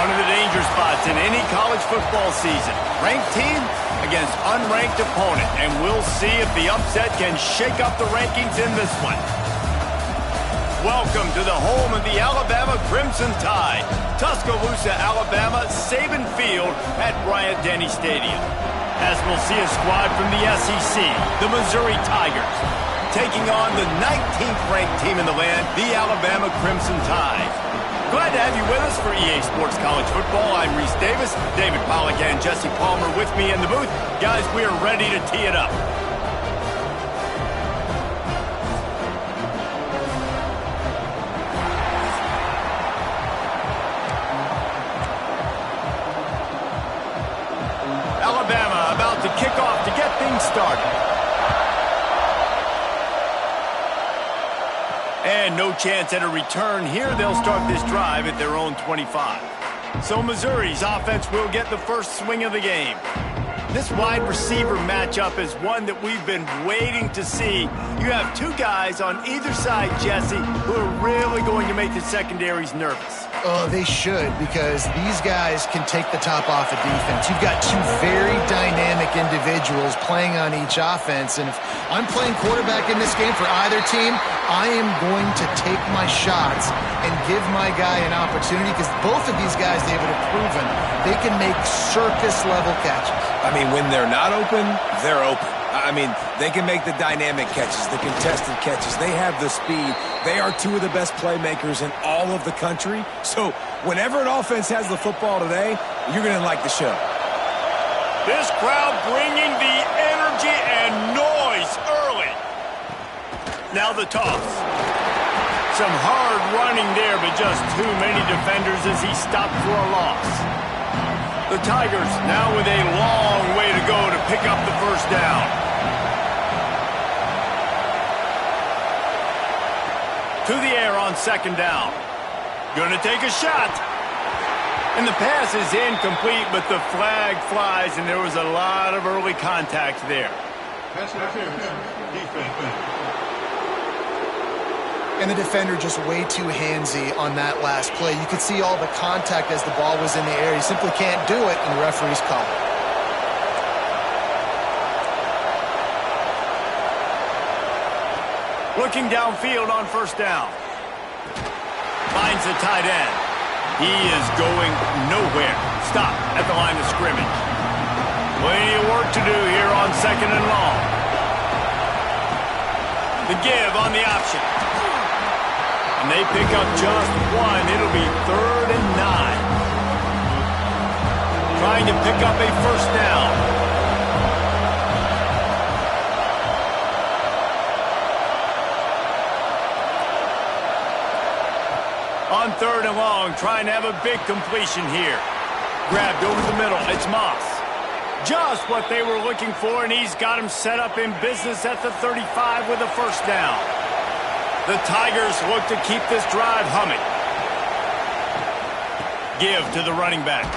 One of the danger spots in any college football season. Ranked team against unranked opponent. And we'll see if the upset can shake up the rankings in this one. Welcome to the home of the Alabama Crimson Tide. Tuscaloosa, Alabama, Saban Field at Bryant-Denny Stadium. As we'll see a squad from the SEC, the Missouri Tigers, taking on the 19th ranked team in the land, the Alabama Crimson Tide. Glad to have you with us for EA Sports College Football. I'm Reese Davis, David Pollack and Jesse Palmer with me in the booth. Guys, we are ready to tee it up. Alabama about to kick off to get things started. And no chance at a return here. They'll start this drive at their own 25. So Missouri's offense will get the first swing of the game. This wide receiver matchup is one that we've been waiting to see. You have two guys on either side, Jesse, who are really going to make the secondaries nervous. Oh, they should, because these guys can take the top off of defense. You've got two very dynamic individuals playing on each offense, and if I'm playing quarterback in this game for either team, I am going to take my shots and give my guy an opportunity, because both of these guys, David, have proven they can make circus-level catches. I mean, when they're not open, they're open. I mean, they can make the dynamic catches, the contested catches. They have the speed. They are two of the best playmakers in all of the country. So whenever an offense has the football today, you're going to like the show. This crowd bringing the energy and noise early. Now the toss. Some hard running there, but just too many defenders as he stopped for a loss. The Tigers now with a long way to go to pick up the first down. To the air on second down. Gonna take a shot. And the pass is incomplete, but the flag flies, and there was a lot of early contact there. And the defender just way too handsy on that last play. You could see all the contact as the ball was in the air. He simply can't do it, and the referee's call it. Looking downfield on first down. Finds the tight end. He is going nowhere. Stop at the line of scrimmage. Plenty of work to do here on second and long. The give on the option. And they pick up just one. It'll be 3rd and 9. Trying to pick up a first down. On 3rd and long, trying to have a big completion here. Grabbed over the middle. It's Moss. Just what they were looking for, and he's got him set up in business at the 35 with a first down. The Tigers look to keep this drive humming. Give to the running back.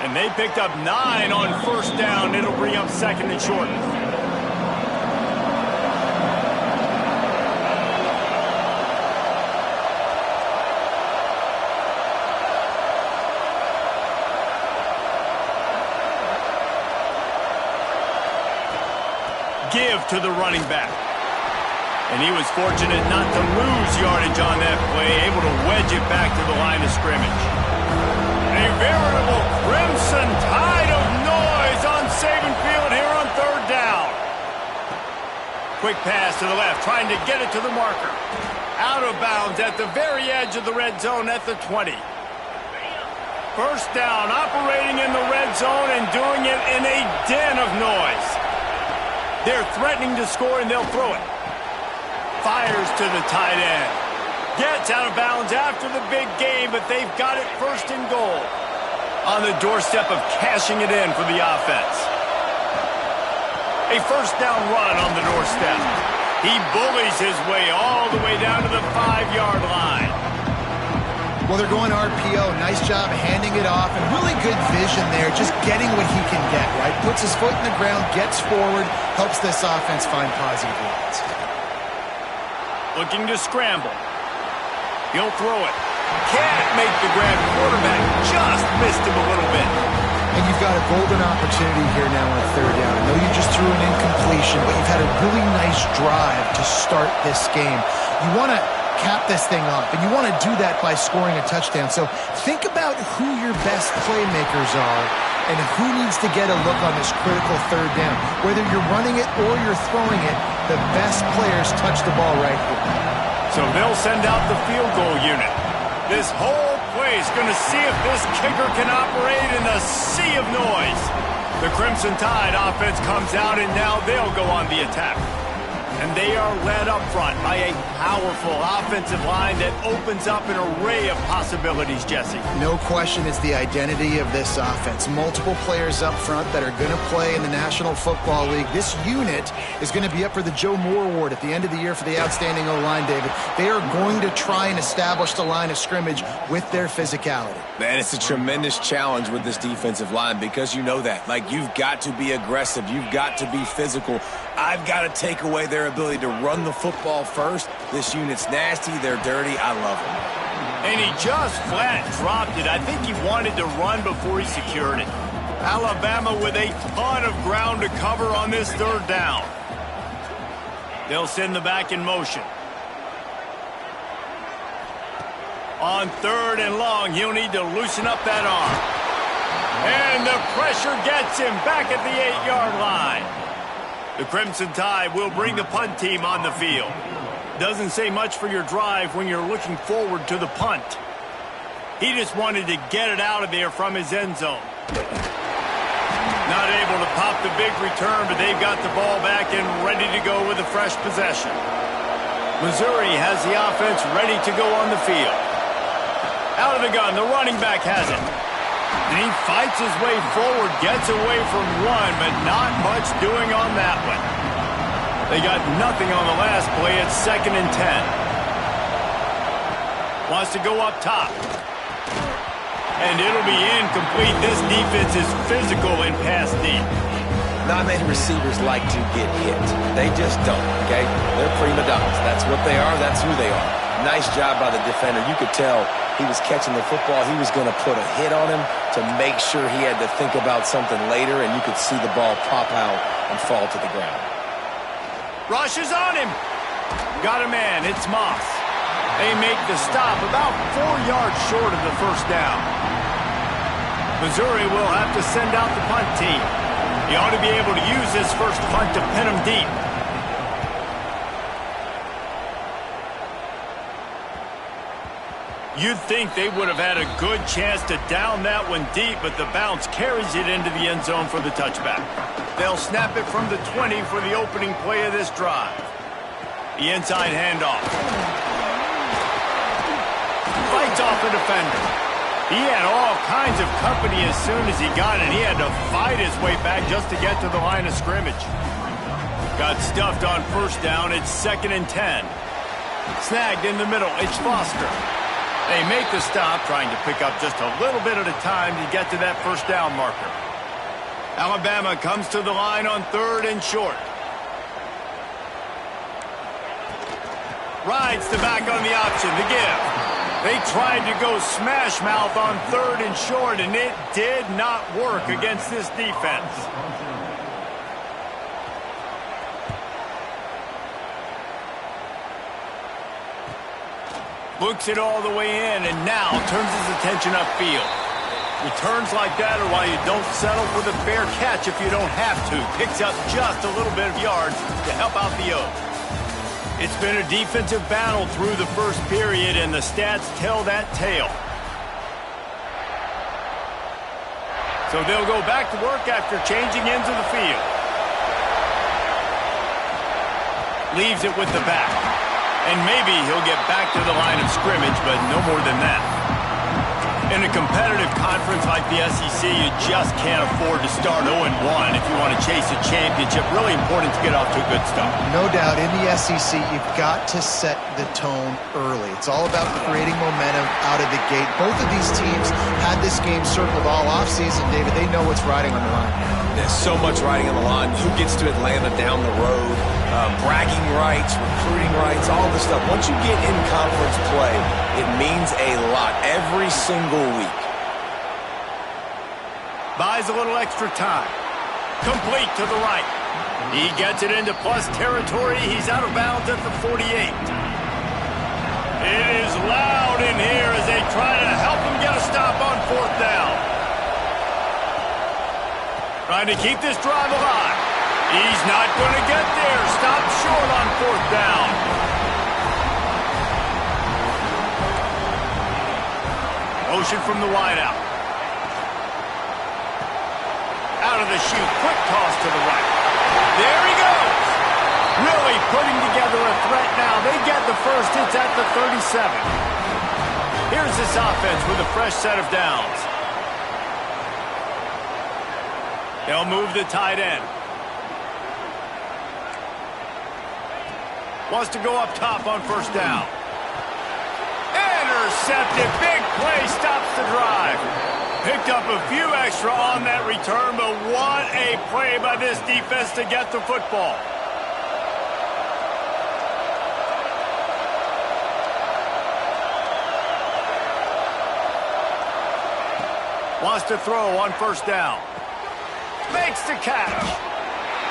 And they picked up 9 on first down. It'll bring up second and short. Give to the running back. And he was fortunate not to lose yardage on that play, able to wedge it back to the line of scrimmage. A veritable crimson tide of noise on Saban Field here on 3rd down. Quick pass to the left, trying to get it to the marker. Out of bounds at the very edge of the red zone at the 20. First down, operating in the red zone and doing it in a den of noise. They're threatening to score, and they'll throw it. Fires to the tight end. Gets out of bounds after the big game, but they've got it 1st and goal. On the doorstep of cashing it in for the offense. A first down run on the doorstep. He bullies his way all the way down to the 5-yard line. Well, they're going RPO. Nice job handing it off, and really good vision there, just getting what he can get, right? Puts his foot in the ground, gets forward, helps this offense find positive yards. Looking to scramble. He'll throw it. Can't make the grab. Quarterback just missed him a little bit. And you've got a golden opportunity here now on third down. I know you just threw an incompletion, but you've had a really nice drive to start this game. You want to cap this thing off, and you want to do that by scoring a touchdown. So think about who your best playmakers are and who needs to get a look on this critical third down. Whether you're running it or you're throwing it, the best players touch the ball right here. So they'll send out the field goal unit. This whole play is going to see if this kicker can operate in the sea of noise. The Crimson Tide offense comes out, and now they'll go on the attack. And they are led up front by a powerful offensive line that opens up an array of possibilities, Jesse. No question it's the identity of this offense. Multiple players up front that are going to play in the National Football League. This unit is going to be up for the Joe Moore Award at the end of the year for the outstanding O-line, David. They are going to try and establish the line of scrimmage with their physicality. Man, it's a tremendous challenge with this defensive line because you know that. Like, you've got to be aggressive. You've got to be physical. I've got to take away their ability to run the football first. This unit's nasty. They're dirty. I love them. And he just flat dropped it. I think he wanted to run before he secured it. Alabama with a ton of ground to cover on this third down. They'll send the back in motion. On third and long, he'll need to loosen up that arm. And the pressure gets him back at the 8-yard line. The Crimson Tide will bring the punt team on the field. Doesn't say much for your drive when you're looking forward to the punt. He just wanted to get it out of there from his end zone. Not able to pop the big return, but they've got the ball back and ready to go with a fresh possession. Missouri has the offense ready to go on the field. Out of the gun, the running back has it. And he fights his way forward, gets away from one, but not much doing on that one. They got nothing on the last play. It's 2nd and 10. Wants to go up top. And it'll be incomplete. This defense is physical and pass deep. Not many receivers like to get hit. They just don't, okay? They're prima donnas. That's what they are. That's who they are. Nice job by the defender. You could tell he was catching the football. He was going to put a hit on him to make sure he had to think about something later, and you could see the ball pop out and fall to the ground. Rush is on him. Got a man. It's Moss. They make the stop about 4 yards short of the first down. Missouri will have to send out the punt team. He ought to be able to use this first punt to pin him deep. You'd think they would have had a good chance to down that one deep, but the bounce carries it into the end zone for the touchback. They'll snap it from the 20 for the opening play of this drive. The inside handoff. Fights off the defender. He had all kinds of company as soon as he got it. He had to fight his way back just to get to the line of scrimmage. Got stuffed on first down. It's 2nd and 10. Snagged in the middle. It's Foster. They make the stop, trying to pick up just a little bit at a time to get to that first down marker. Alabama comes to the line on 3rd and short. Rides the back on the option, the give. They tried to go smash mouth on 3rd and short, and it did not work against this defense. Looks it all the way in, and now turns his attention upfield. Returns like that are why you don't settle for the fair catch if you don't have to. Picks up just a little bit of yards to help out the Oaks. It's been a defensive battle through the first period, and the stats tell that tale. So they'll go back to work after changing into the field. Leaves it with the back. And maybe he'll get back to the line of scrimmage, but no more than that. In a competitive conference like the SEC, you just can't afford to start 0-1 if you want to chase a championship. Really important to get off to a good start. No doubt, in the SEC, you've got to set the tone early. It's all about creating momentum out of the gate. Both of these teams had this game circled all offseason, David. They know what's riding on the line. There's so much riding on the line. Who gets to Atlanta down the road? Bragging rights, recruiting rights, all this stuff. Once you get in conference play, it means a lot every single week. Buys a little extra time. Complete to the right. He gets it into plus territory. He's out of bounds at the 48. It is loud in here as they try to help him get a stop on 4th down. Trying to keep this drive alive. He's not going to get there. Stopped short on 4th down. Motion from the wideout. Out of the chute. Quick toss to the right. There he goes. Really putting together a threat now. They get the first. It's at the 37. Here's this offense with a fresh set of downs. They'll move the tight end. Wants to go up top on 1st down. Intercepted. Big play stops the drive. Picked up a few extra on that return, but what a play by this defense to get the football. Wants to throw on 1st down. Makes the catch.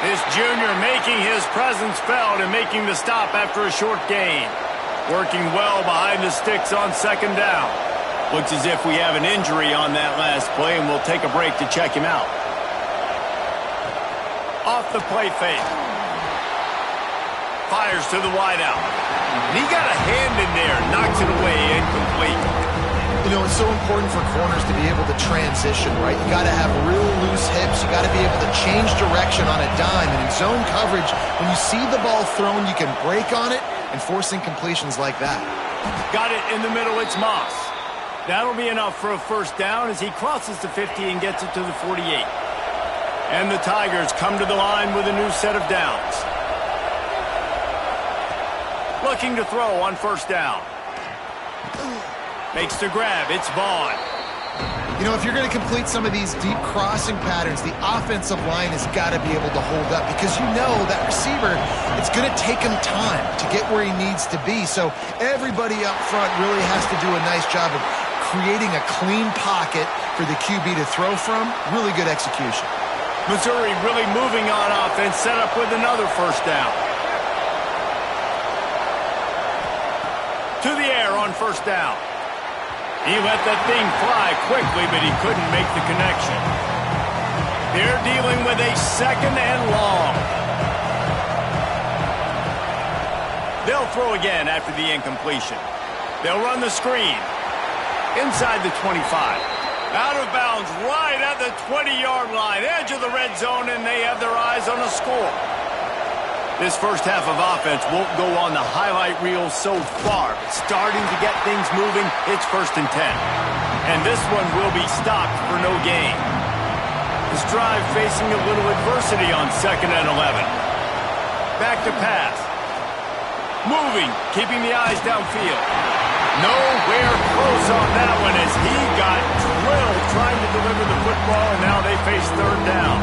This junior making his presence felt and making the stop after a short gain. Working well behind the sticks on 2nd down. Looks as if we have an injury on that last play, and we'll take a break to check him out. Off the play fake. Fires to the wideout. And he got a hand in there. Knocks it away, incomplete. You know, it's so important for corners to be able to transition, right? You got to have real loose hips. You got to be able to change direction on a dime. And in zone coverage, when you see the ball thrown, you can break on it and force incompletions like that. Got it in the middle. It's Moss. That'll be enough for a 1st down as he crosses the 50 and gets it to the 48. And the Tigers come to the line with a new set of downs. Looking to throw on 1st down. Makes the grab. It's Vaughn. You know, if you're going to complete some of these deep crossing patterns, the offensive line has got to be able to hold up because you know that receiver, it's going to take him time to get where he needs to be. So everybody up front really has to do a nice job of creating a clean pocket for the QB to throw from. Really good execution. Missouri really moving on offense, set up with another 1st down. To the air on 1st down. He let that thing fly quickly, but he couldn't make the connection. They're dealing with a 2nd and long. They'll throw again after the incompletion. They'll run the screen. Inside the 25. Out of bounds right at the 20-yard line. Edge of the red zone, and they have their eyes on a score. This first half of offense won't go on the highlight reel so far. But starting to get things moving, it's 1st and 10. And this one will be stopped for no gain. This drive facing a little adversity on 2nd and 11. Back to pass. Moving, keeping the eyes downfield. Nowhere close on that one as he got drilled trying to deliver the football, and now they face 3rd down.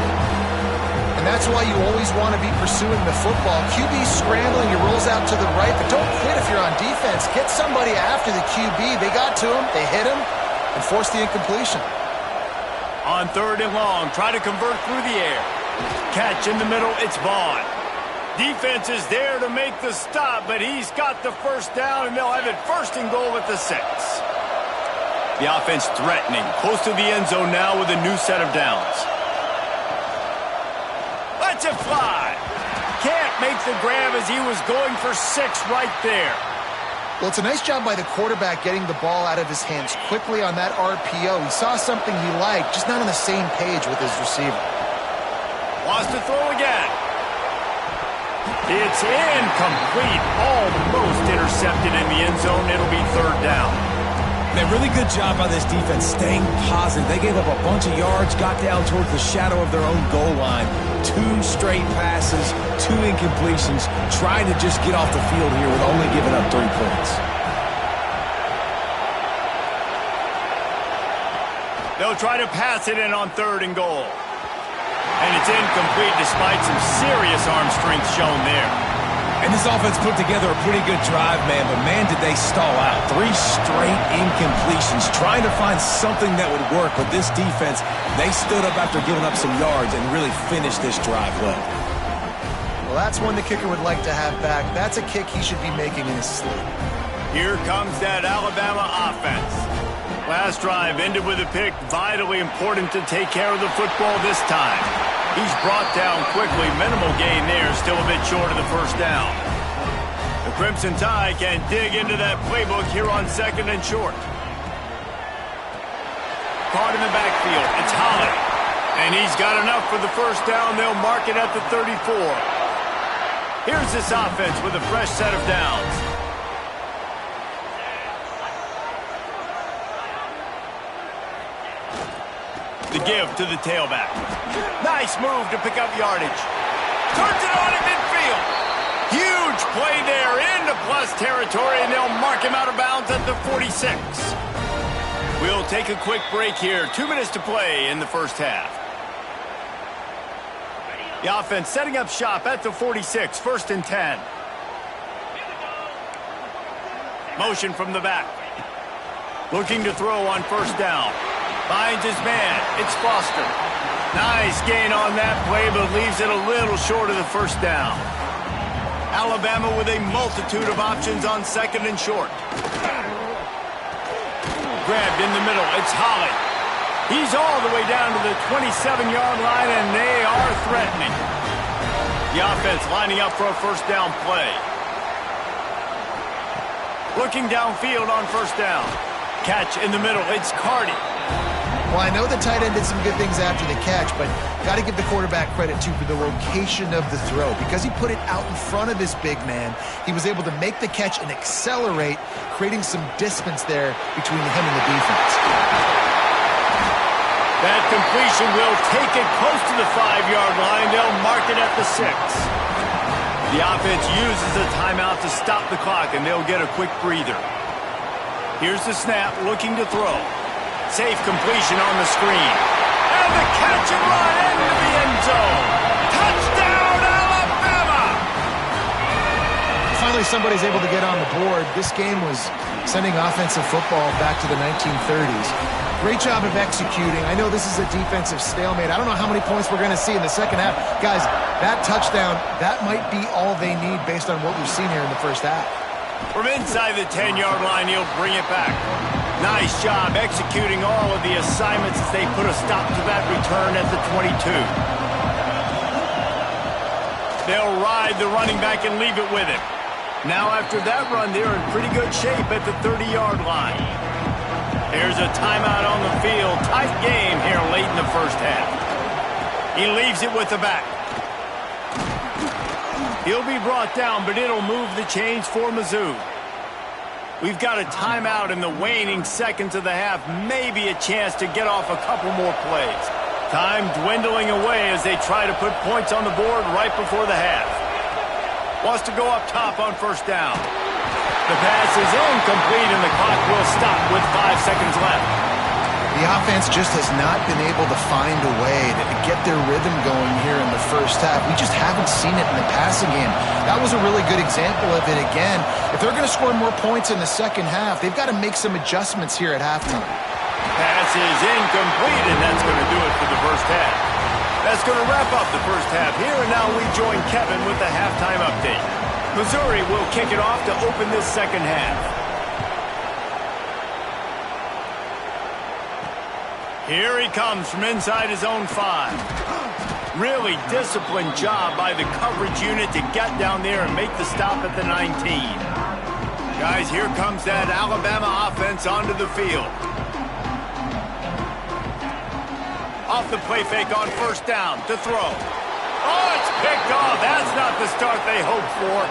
And that's why you always want to be pursuing the football. QB scrambling, he rolls out to the right, but don't quit if you're on defense. Get somebody after the QB. They got to him, they hit him, and forced the incompletion. On 3rd and long, try to convert through the air. Catch in the middle, it's Vaughn. Defense is there to make the stop, but he's got the 1st down, and they'll have it 1st and goal at the 6. The offense threatening, close to the end zone now with a new set of downs. Lets it fly. Can't make the grab as he was going for 6 right there. Well, it's a nice job by the quarterback getting the ball out of his hands quickly on that RPO. He saw something he liked, just not on the same page with his receiver. Wants to throw again. It's incomplete. Almost intercepted in the end zone. It'll be 3rd down. Man, really good job by this defense staying positive. They gave up a bunch of yards, got down towards the shadow of their own goal line. 2 straight passes, 2 incompletions, trying to just get off the field here with only giving up 3 points. They'll try to pass it in on 3rd and goal. And It's incomplete despite some serious arm strength shown there. And this offense put together a pretty good drive, man, but man, did they stall out. 3 straight incompletions, trying to find something that would work, but this defense, they stood up after giving up some yards and really finished this drive well. Well, that's one the kicker would like to have back. That's a kick he should be making in his sleep. Here comes that Alabama offense. Last drive ended with a pick, vitally important to take care of the football this time. He's brought down quickly, minimal gain there, still a bit short of the first down. The Crimson Tide can dig into that playbook here on 2nd and short. Caught in the backfield, it's Holly. And he's got enough for the first down, they'll mark it at the 34. Here's this offense with a fresh set of downs. The give to the tailback. Nice move to pick up yardage. Turns it on in midfield. Huge play there into plus territory, and they'll mark him out of bounds at the 46. We'll take a quick break here. 2 minutes to play in the first half. The offense setting up shop at the 46, 1st and 10. Motion from the back. Looking to throw on first down. Finds his man. It's Foster. Nice gain on that play, but leaves it a little short of the first down. Alabama with a multitude of options on 2nd and short. Grabbed in the middle. It's Holly. He's all the way down to the 27-yard line, and they are threatening. The offense lining up for a first down play. Looking downfield on first down. Catch in the middle. It's Cardi. Well, I know the tight end did some good things after the catch, but got to give the quarterback credit, too, for the location of the throw. Because he put it out in front of his big man, he was able to make the catch and accelerate, creating some distance there between him and the defense. That completion will take it close to the 5-yard line. They'll mark it at the 6. The offense uses a timeout to stop the clock, and they'll get a quick breather. Here's the snap, looking to throw. Safe completion on the screen. And the catch and run into the end zone. Touchdown, Alabama! Finally, somebody's able to get on the board. This game was sending offensive football back to the 1930s. Great job of executing. I know this is a defensive stalemate. I don't know how many points we're going to see in the second half. Guys, that touchdown, that might be all they need based on what we've seen here in the first half. From inside the 10-yard line, he'll bring it back. Nice job executing all of the assignments as they put a stop to that return at the 22. They'll ride the running back and leave it with him. Now after that run, they're in pretty good shape at the 30-yard line. There's a timeout on the field. Tight game here late in the first half. He leaves it with the back. He'll be brought down, but it'll move the chains for Mizzou. We've got a timeout in the waning seconds of the half. Maybe a chance to get off a couple more plays. Time dwindling away as they try to put points on the board right before the half. Wants to go up top on first down. The pass is incomplete, and the clock will stop with 5 seconds left. The offense just has not been able to find a way to get their rhythm going here in the first half. We just haven't seen it in the passing game. That was a really good example of it again. If they're going to score more points in the second half, they've got to make some adjustments here at halftime. Pass is incomplete, and that's going to do it for the first half. That's going to wrap up the first half here, and now we join Kevin with the halftime update. Missouri will kick it off to open this second half. Here he comes from inside his own 5. Really disciplined job by the coverage unit to get down there and make the stop at the 19. Guys, here comes that Alabama offense onto the field. Off the play fake on first down to throw. Oh, it's picked off. That's not the start they hoped for.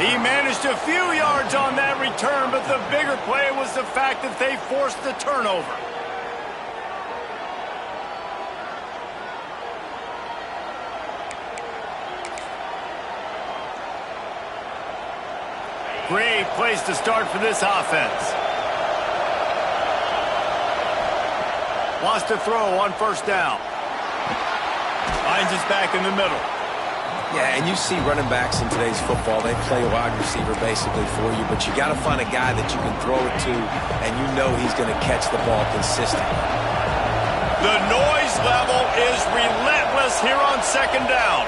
He managed a few yards on that return, but the bigger play was the fact that they forced the turnover. Great place to start for this offense. Wants to throw on first down. Finds his back in the middle. Yeah, and you see running backs in today's football, they play a wide receiver basically for you, but you got to find a guy that you can throw it to, and you know he's going to catch the ball consistently. The noise level is relentless here on second down.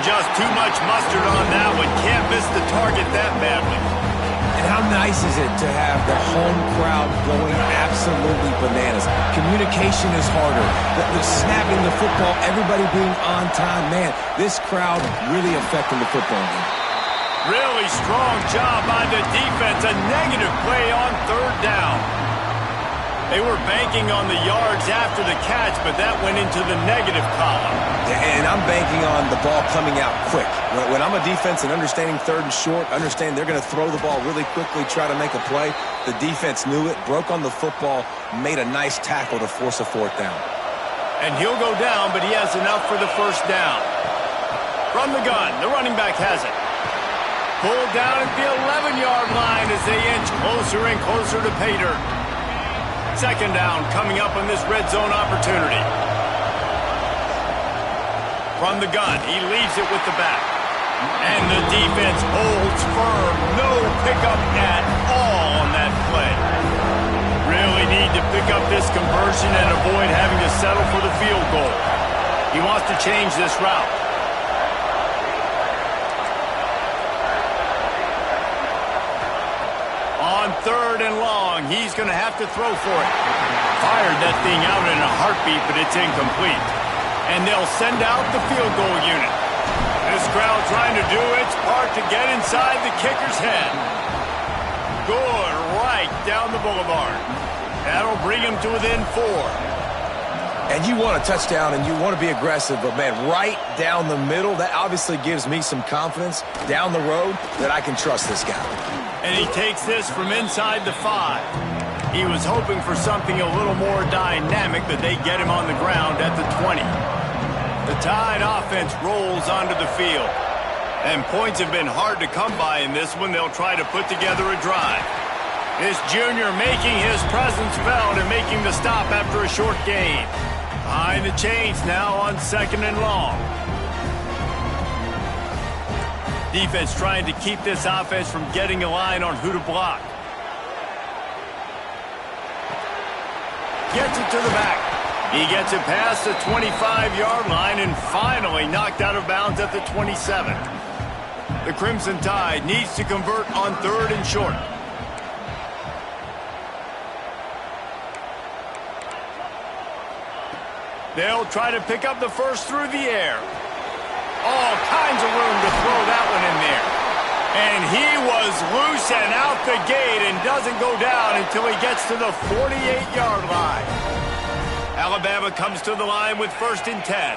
Just too much mustard on that one. Can't miss the target that badly. And how nice is it to have the home crowd going absolutely bananas? Communication is harder. The snapping the football, everybody being on time. Man, this crowd really affecting the football game. Really strong job by the defense. A negative play on third down. They were banking on the yards after the catch, but that went into the negative column. And I'm banking on the ball coming out quick. When I'm a defense and understanding third and short, understand they're going to throw the ball really quickly, try to make a play. The defense knew it, broke on the football, made a nice tackle to force a fourth down. And he'll go down, but he has enough for the first down. From the gun, the running back has it. Pulled down at the 11-yard line as they inch closer and closer to pay dirt. Second down coming up on this red zone opportunity. From the gun, he leaves it with the back. And the defense holds firm. No pickup at all on that play. Really need to pick up this conversion and avoid having to settle for the field goal. He wants to change this route. On third and long, he's going to have to throw for it. Fired that thing out in a heartbeat, but it's incomplete. And they'll send out the field goal unit. This crowd trying to do its part to get inside the kicker's head. Good, right down the boulevard. That'll bring him to within 4. And you want a touchdown and you want to be aggressive, but man, right down the middle, that obviously gives me some confidence down the road that I can trust this guy. And he takes this from inside the 5. He was hoping for something a little more dynamic, but they get him on the ground at the 20. The Tide offense rolls onto the field. And points have been hard to come by in this one. They'll try to put together a drive. This junior making his presence felt and making the stop after a short gain. Behind the chains now on second and long. Defense trying to keep this offense from getting a line on who to block. Gets it to the back. He gets it past the 25-yard line and finally knocked out of bounds at the 27. The Crimson Tide needs to convert on third and short. They'll try to pick up the first through the air. All kinds of room to throw that one in there. And he was loose and out the gate and doesn't go down until he gets to the 48-yard line. Alabama comes to the line with first and 10.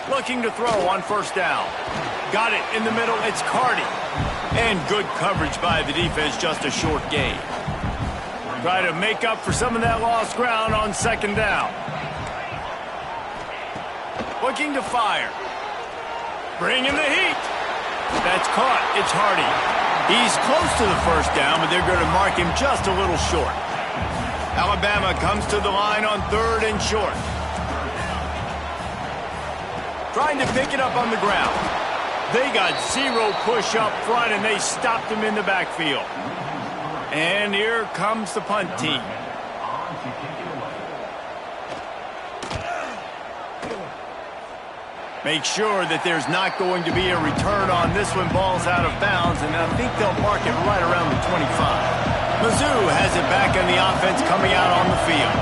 Looking to throw on first down. Got it in the middle. It's Cardi. And good coverage by the defense, just a short gain. Try to make up for some of that lost ground on second down. Looking to fire. Bringing the heat. That's caught. It's Hardy. He's close to the first down, but they're going to mark him just a little short. Alabama comes to the line on third and short. Trying to pick it up on the ground. They got zero push up front, and they stopped him in the backfield. And here comes the punt team. Make sure that there's not going to be a return on this one. Ball's out of bounds, and I think they'll mark it right around the 25. Mizzou has it back in the offense coming out on the field.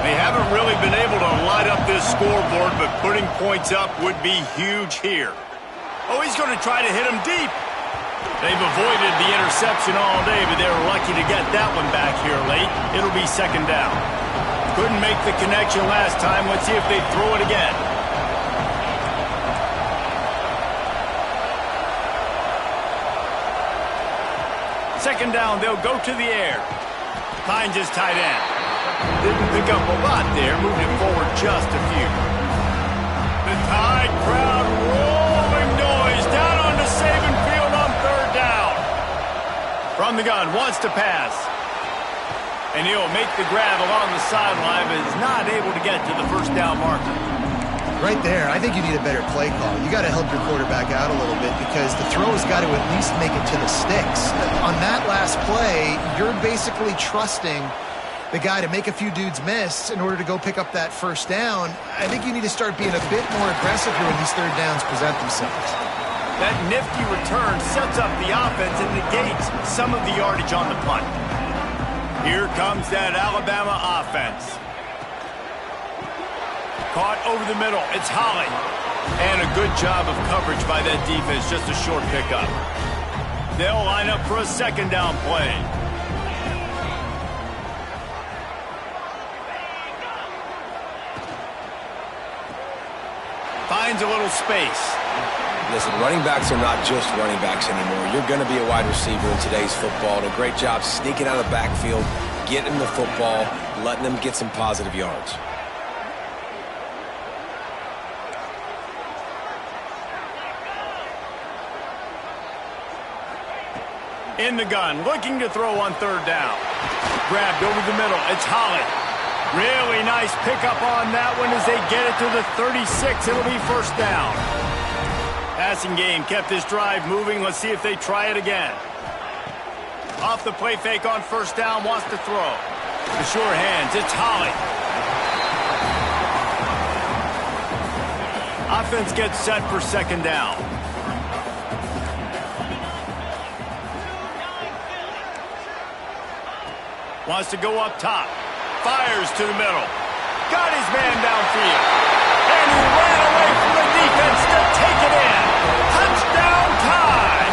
They haven't really been able to light up this scoreboard, but putting points up would be huge here. Oh, he's going to try to hit him deep. They've avoided the interception all day, but they were lucky to get that one back here late. It'll be second down. Couldn't make the connection last time. Let's see if they throw it again. Second down, they'll go to the air. Finds his tight end. Didn't pick up a lot there, moved it forward just a few. The Tide crowd rolling noise down onto Saban Field on third down. From the gun, wants to pass. And he'll make the grab along the sideline, but is not able to get to the first down marker. Right there, I think you need a better play call. You got to help your quarterback out a little bit because the throw has got to at least make it to the sticks. On that last play, you're basically trusting the guy to make a few dudes miss in order to go pick up that first down. I think you need to start being a bit more aggressive here when these third downs present themselves. That nifty return sets up the offense and negates some of the yardage on the punt. Here comes that Alabama offense. Caught over the middle. It's Holly. And a good job of coverage by that defense. Just a short pickup. They'll line up for a second down play. Finds a little space. Listen, running backs are not just running backs anymore. You're going to be a wide receiver in today's football. And a great job sneaking out of the backfield, getting the football, letting them get some positive yards. In the gun, looking to throw on third down. Grabbed over the middle. It's Holly. Really nice pickup on that one as they get it to the 36. It'll be first down. Passing game kept this drive moving. Let's see if they try it again. Off the play fake on first down, wants to throw. The sure hands, it's Holly. Offense gets set for second down. Wants to go up top. Fires to the middle. Got his man downfield. And he ran away from the defense to take it in. Touchdown time.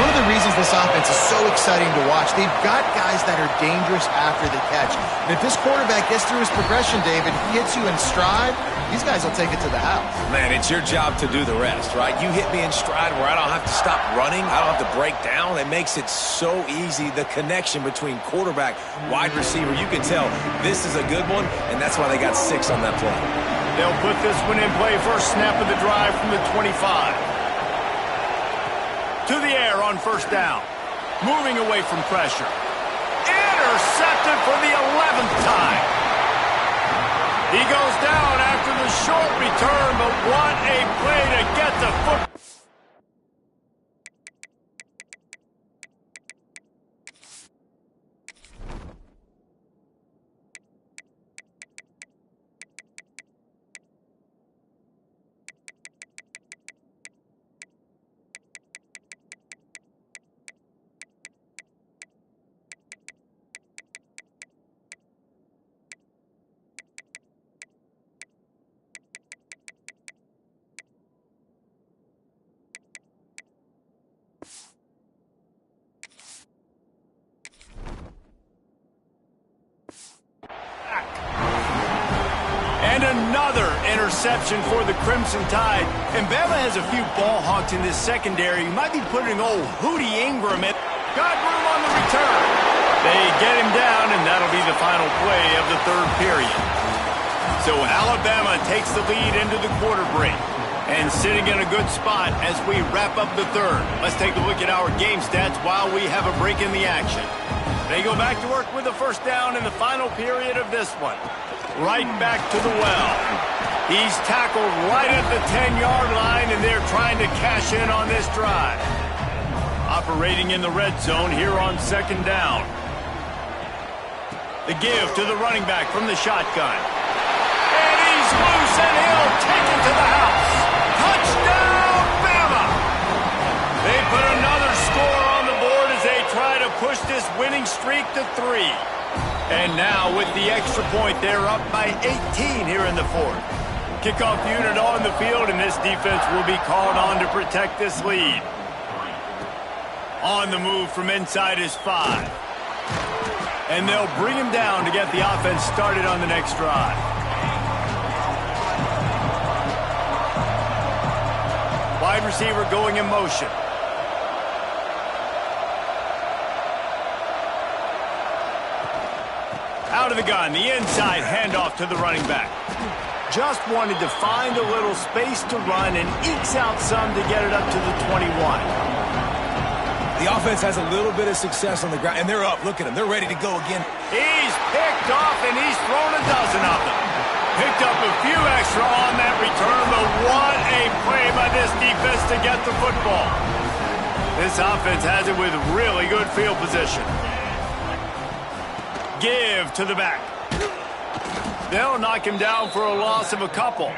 One of the reasons this offense is so exciting to watch, they've got guys that are dangerous after the catch. And if this quarterback gets through his progression, David, he hits you in stride, these guys will take it to the house. Man, it's your job to do the rest, right? You hit me in stride where I don't have to stop running. I don't have to break down. It makes it so easy, the connection between quarterback, wide receiver. You can tell this is a good one, and that's why they got 6 on that play. They'll put this one in play. First snap of the drive from the 25. To the air on first down. Moving away from pressure. Intercepted for the 11th time. He goes down after the short return, but what a play to get the foot. And another interception for the Crimson Tide. And Bama has a few ball hawks in this secondary. You might be putting old Hootie Ingram in. Got room on the return. They get him down, and that'll be the final play of the third period. So Alabama takes the lead into the quarter break. And sitting in a good spot as we wrap up the third. Let's take a look at our game stats while we have a break in the action. They go back to work with the first down in the final period of this one. Right back to the well. He's tackled right at the 10-yard line, and they're trying to cash in on this drive. Operating in the red zone here on second down. The give to the running back from the shotgun. And he's loose, and he'll take it to the house. Touchdown, Bama! They put another score on the board as they try to push this winning streak to 3. And now with the extra point, they're up by 18 here in the fourth. Kickoff unit on the field, and this defense will be called on to protect this lead. On the move from inside is 5. And they'll bring him down to get the offense started on the next drive. Wide receiver going in motion. Out of the gun, the inside handoff to the running back. Just wanted to find a little space to run and ekes out some to get it up to the 21. The offense has a little bit of success on the ground, and they're up. Look at them. They're ready to go again. He's picked off, and he's thrown a dozen of them. Picked up a few extra on that return, but what a play by this defense to get the football. This offense has it with really good field position. Give to the back. They'll knock him down for a loss of a couple.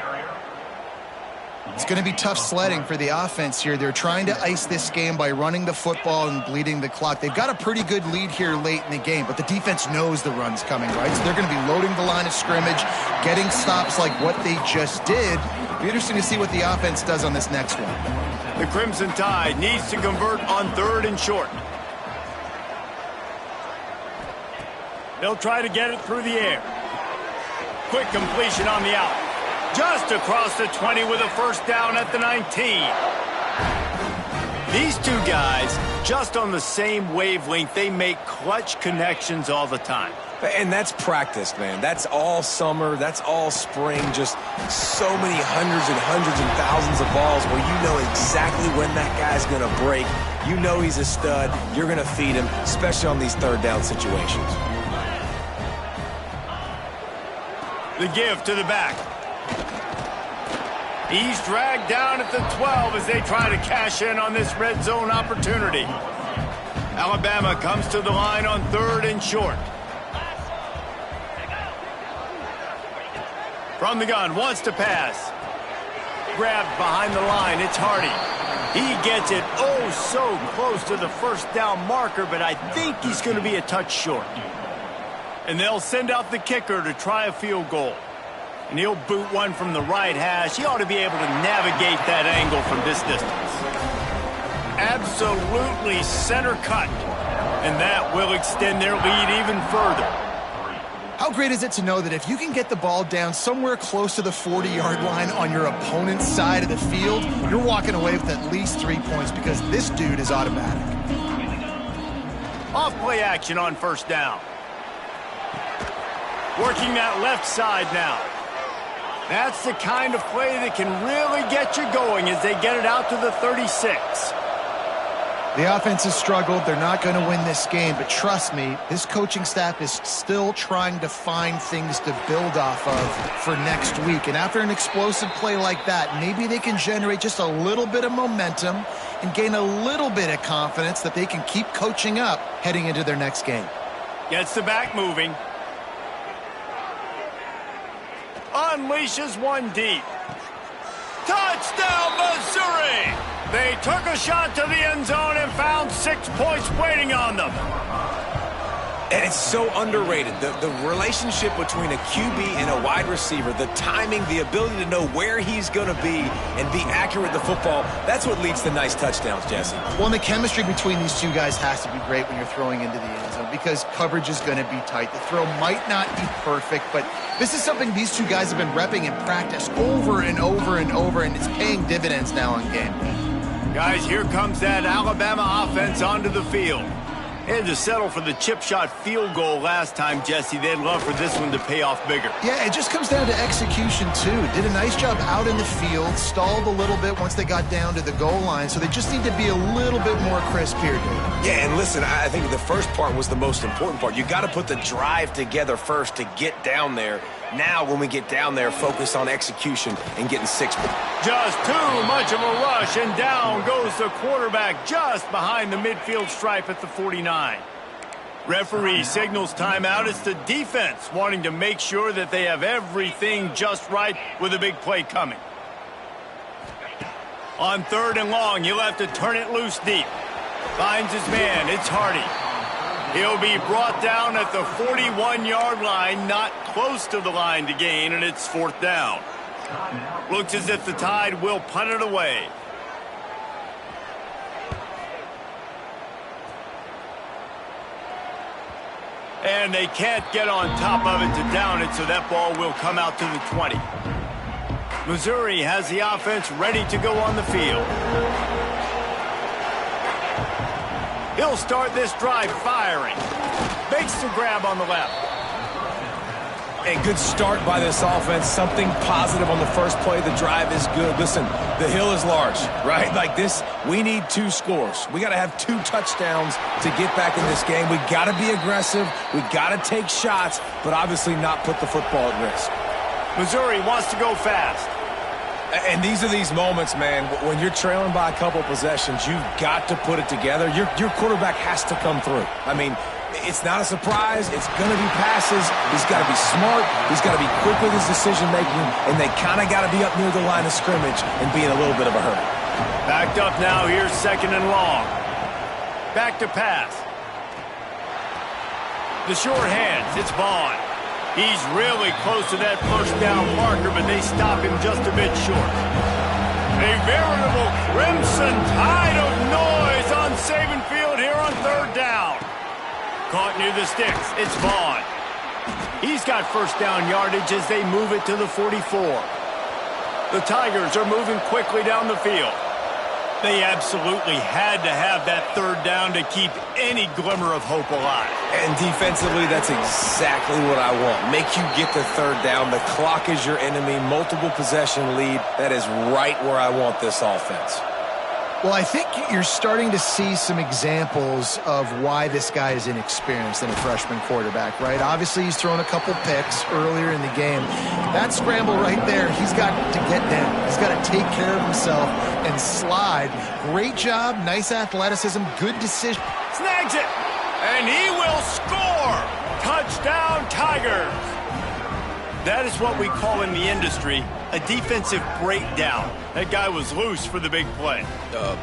It's going to be tough sledding for the offense here. They're trying to ice this game by running the football and bleeding the clock. They've got a pretty good lead here late in the game, but the defense knows the run's coming, right? So they're going to be loading the line of scrimmage, getting stops like what they just did. It'll be interesting to see what the offense does on this next one. The Crimson Tide needs to convert on 3rd and short. They'll try to get it through the air. Quick completion on the out. Just across the 20 with a first down at the 19. These two guys, just on the same wavelength, they make clutch connections all the time. And that's practice, man. That's all summer. That's all spring. Just so many hundreds and thousands of balls where you know exactly when that guy's going to break. You know he's a stud. You're going to feed him, especially on these 3rd down situations. The give to the back. He's dragged down at the 12 as they try to cash in on this red zone opportunity. Alabama comes to the line on 3rd and short. From the gun, wants to pass. Grabbed behind the line, it's Hardy. He gets it oh so close to the first down marker, but I think he's going to be a touch short. And they'll send out the kicker to try a field goal. And he'll boot one from the right hash. He ought to be able to navigate that angle from this distance. Absolutely center cut. And that will extend their lead even further. How great is it to know that if you can get the ball down somewhere close to the 40-yard line on your opponent's side of the field, you're walking away with at least 3 points because this dude is automatic. Off play action on first down. Working that left side now. That's the kind of play that can really get you going as they get it out to the 36. The offense has struggled. They're not going to win this game, but trust me, this coaching staff is still trying to find things to build off of for next week. And after an explosive play like that, maybe they can generate just a little bit of momentum and gain a little bit of confidence that they can keep coaching up heading into their next game. Gets the back moving. Unleashes one deep. Touchdown, Missouri! They took a shot to the end zone and found 6 points waiting on them. And it's so underrated. The relationship between a QB and a wide receiver, the timing, the ability to know where he's going to be and be accurate with the football, that's what leads to nice touchdowns, Jesse. Well, and the chemistry between these two guys has to be great when you're throwing into the end zone because coverage is going to be tight. The throw might not be perfect, but this is something these two guys have been repping in practice over and over and over, and it's paying dividends now on game day. Guys, here comes that Alabama offense onto the field. They had to settle for the chip shot field goal last time, Jesse. They'd love for this one to pay off bigger. Yeah, it just comes down to execution, too. Did a nice job out in the field, stalled a little bit once they got down to the goal line, so they just need to be a little bit more crisp here, David. Yeah, and listen, I think the first part was the most important part. You got to put the drive together first to get down there. Now, when we get down there, focus on execution and getting 6 points. Just too much of a rush, and down goes the quarterback just behind the midfield stripe at the 49. Referee signals timeout. It's the defense wanting to make sure that they have everything just right with a big play coming. On 3rd and long, he'll have to turn it loose deep. Finds his man. It's Hardy. He'll be brought down at the 41-yard line, not close to the line to gain, and it's 4th down. Looks as if the Tide will punt it away. And they can't get on top of it to down it, so that ball will come out to the 20. Missouri has the offense ready to go on the field. He'll start this drive firing. Makes the grab on the left. A good start by this offense. Something positive on the first play. The drive is good. Listen, the hill is large, right? Like this, we need 2 scores. We got to have 2 touchdowns to get back in this game. We got to be aggressive. We got to take shots, but obviously not put the football at risk. Missouri wants to go fast. And these are these moments, man, when you're trailing by a couple possessions, you've got to put it together. Your quarterback has to come through. I mean, it's not a surprise. It's going to be passes. He's got to be smart. He's got to be quick with his decision-making, and they kind of got to be up near the line of scrimmage and be in a little bit of a hurry. Backed up now. Here's 2nd and long. Back to pass. The short hands. It's Vaughn. He's really close to that first down marker, but they stop him just a bit short. A veritable crimson tide of noise on Saban Field here on 3rd down. Caught near the sticks. It's Vaughn. He's got first down yardage as they move it to the 44. The Tigers are moving quickly down the field. They absolutely had to have that 3rd down to keep any glimmer of hope alive. And defensively, that's exactly what I want. Make you get the 3rd down. The clock is your enemy. Multiple possession lead. That is right where I want this offense. Well, I think you're starting to see some examples of why this guy is inexperienced in a freshman quarterback, right? Obviously, he's thrown a couple picks earlier in the game. That scramble right there, he's got to get down. He's got to take care of himself and slide. Great job, nice athleticism, good decision. Snags it, and he will score. Touchdown, Tigers. That is what we call in the industry a defensive breakdown. That guy was loose for the big play.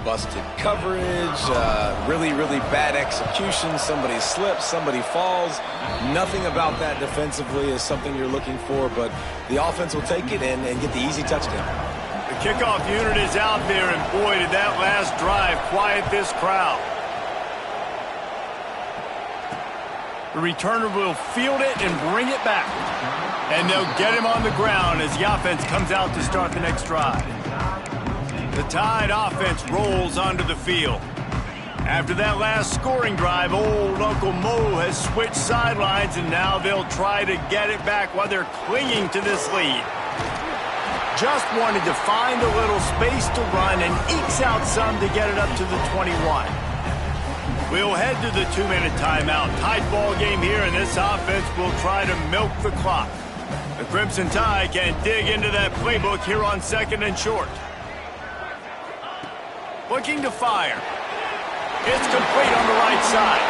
Busted coverage, really, really bad execution. Somebody slips, somebody falls. Nothing about that defensively is something you're looking for, but the offense will take it and get the easy touchdown. The kickoff unit is out there, and boy, did that last drive quiet this crowd. The returner will field it and bring it back. And they'll get him on the ground as the offense comes out to start the next drive. The Tide offense rolls onto the field. After that last scoring drive, old Uncle Mo has switched sidelines, and now they'll try to get it back while they're clinging to this lead. Just wanted to find a little space to run and ekes out some to get it up to the 21. We'll head to the 2-minute timeout. Tight ball game here, and this offense will try to milk the clock. The Crimson Tide can dig into that playbook here on 2nd and short. Looking to fire. It's complete on the right side.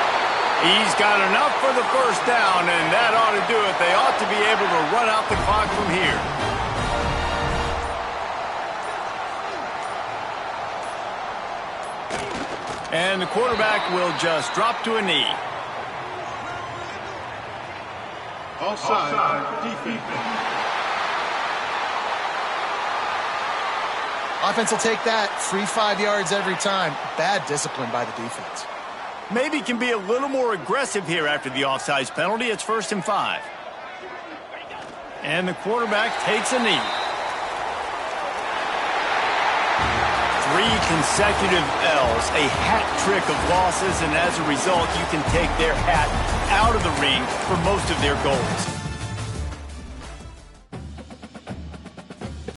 He's got enough for the first down, and that ought to do it. They ought to be able to run out the clock from here. And the quarterback will just drop to a knee. Offside defense. Offense will take that. Free 5 yards every time. Bad discipline by the defense. Maybe can be a little more aggressive here after the offsides penalty. It's 1st and 5. And the quarterback takes a knee. 3 consecutive L's, a hat trick of losses, and as a result, you can take their hat out of the ring for most of their goals.